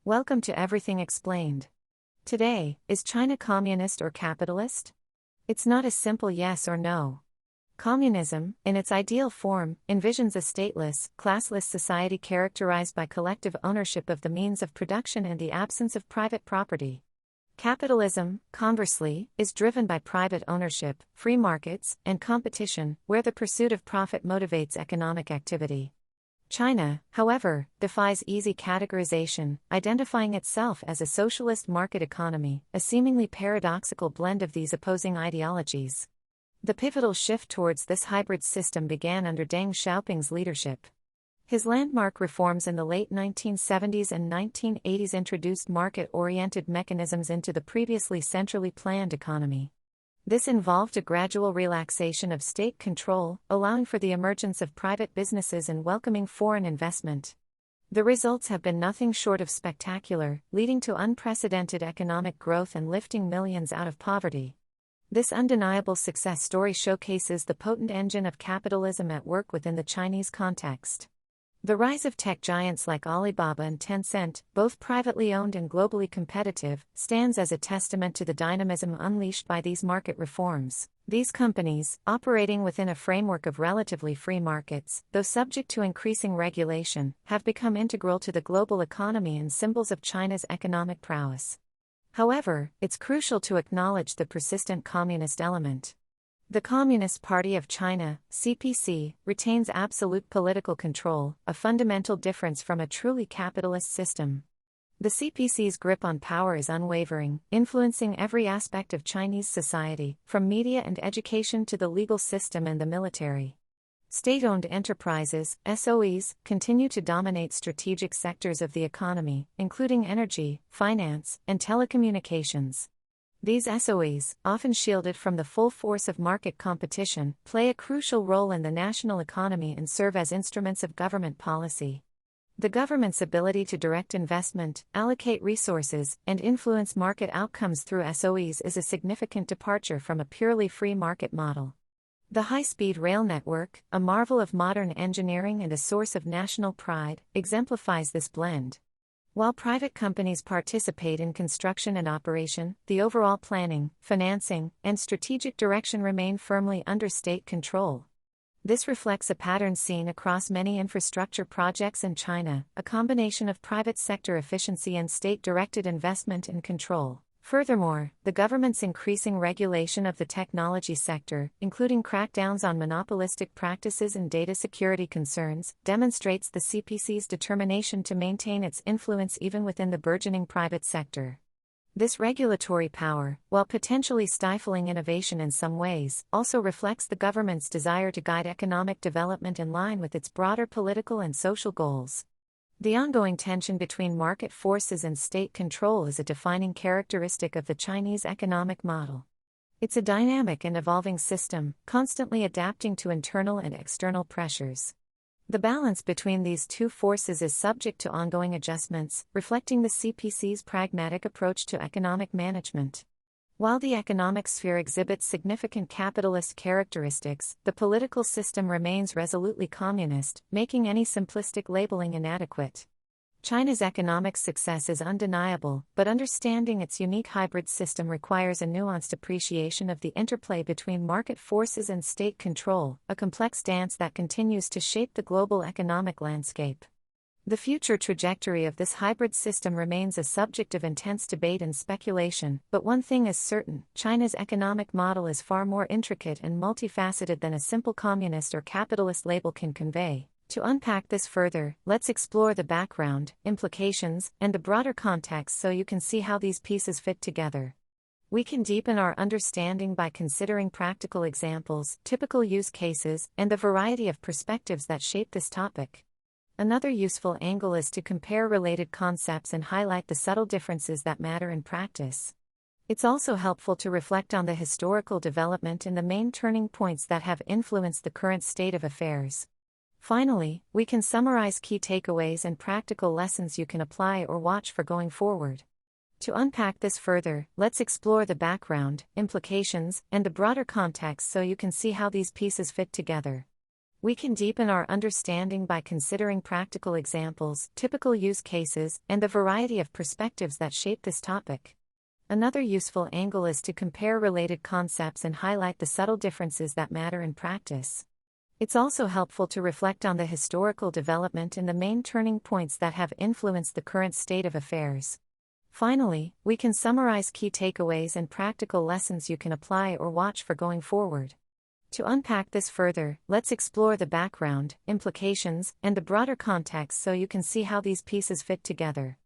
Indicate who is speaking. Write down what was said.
Speaker 1: Welcome to Everything Explained. Today, is China communist or capitalist? It's not a simple yes or no. Communism, in its ideal form, envisions a stateless, classless society characterized by collective ownership of the means of production and the absence of private property. Capitalism, conversely, is driven by private ownership, free markets, and competition, where the pursuit of profit motivates economic activity. China, however, defies easy categorization, identifying itself as a socialist market economy, a seemingly paradoxical blend of these opposing ideologies. The pivotal shift towards this hybrid system began under Deng Xiaoping's leadership. His landmark reforms in the late 1970s and 1980s introduced market-oriented mechanisms into the previously centrally planned economy. This involved a gradual relaxation of state control, allowing for the emergence of private businesses and welcoming foreign investment. The results have been nothing short of spectacular, leading to unprecedented economic growth and lifting millions out of poverty. This undeniable success story showcases the potent engine of capitalism at work within the Chinese context. The rise of tech giants like Alibaba and Tencent, both privately owned and globally competitive, stands as a testament to the dynamism unleashed by these market reforms. These companies, operating within a framework of relatively free markets, though subject to increasing regulation, have become integral to the global economy and symbols of China's economic prowess. However, it's crucial to acknowledge the persistent communist element. The Communist Party of China, CPC, retains absolute political control, a fundamental difference from a truly capitalist system. The CPC's grip on power is unwavering, influencing every aspect of Chinese society, from media and education to the legal system and the military. State-owned enterprises, SOEs, continue to dominate strategic sectors of the economy, including energy, finance, and telecommunications. These SOEs, often shielded from the full force of market competition, play a crucial role in the national economy and serve as instruments of government policy. The government's ability to direct investment, allocate resources, and influence market outcomes through SOEs is a significant departure from a purely free market model. The high-speed rail network, a marvel of modern engineering and a source of national pride, exemplifies this blend. While private companies participate in construction and operation, the overall planning, financing, and strategic direction remain firmly under state control. This reflects a pattern seen across many infrastructure projects in China, a combination of private sector efficiency and state-directed investment and control. Furthermore, the government's increasing regulation of the technology sector, including crackdowns on monopolistic practices and data security concerns, demonstrates the CPC's determination to maintain its influence even within the burgeoning private sector. This regulatory power, while potentially stifling innovation in some ways, also reflects the government's desire to guide economic development in line with its broader political and social goals. The ongoing tension between market forces and state control is a defining characteristic of the Chinese economic model. It's a dynamic and evolving system, constantly adapting to internal and external pressures. The balance between these two forces is subject to ongoing adjustments, reflecting the CPC's pragmatic approach to economic management. While the economic sphere exhibits significant capitalist characteristics, the political system remains resolutely communist, making any simplistic labeling inadequate. China's economic success is undeniable, but understanding its unique hybrid system requires a nuanced appreciation of the interplay between market forces and state control, a complex dance that continues to shape the global economic landscape. The future trajectory of this hybrid system remains a subject of intense debate and speculation, but one thing is certain: China's economic model is far more intricate and multifaceted than a simple communist or capitalist label can convey. To unpack this further, let's explore the background, implications, and the broader context so you can see how these pieces fit together. We can deepen our understanding by considering practical examples, typical use cases, and the variety of perspectives that shape this topic. Another useful angle is to compare related concepts and highlight the subtle differences that matter in practice. It's also helpful to reflect on the historical development and the main turning points that have influenced the current state of affairs. Finally, we can summarize key takeaways and practical lessons you can apply or watch for going forward. To unpack this further, let's explore the background, implications, and the broader context so you can see how these pieces fit together. We can deepen our understanding by considering practical examples, typical use cases, and the variety of perspectives that shape this topic. Another useful angle is to compare related concepts and highlight the subtle differences that matter in practice. It's also helpful to reflect on the historical development and the main turning points that have influenced the current state of affairs. Finally, we can summarize key takeaways and practical lessons you can apply or watch for going forward. To unpack this further, let's explore the background, implications, and the broader context so you can see how these pieces fit together.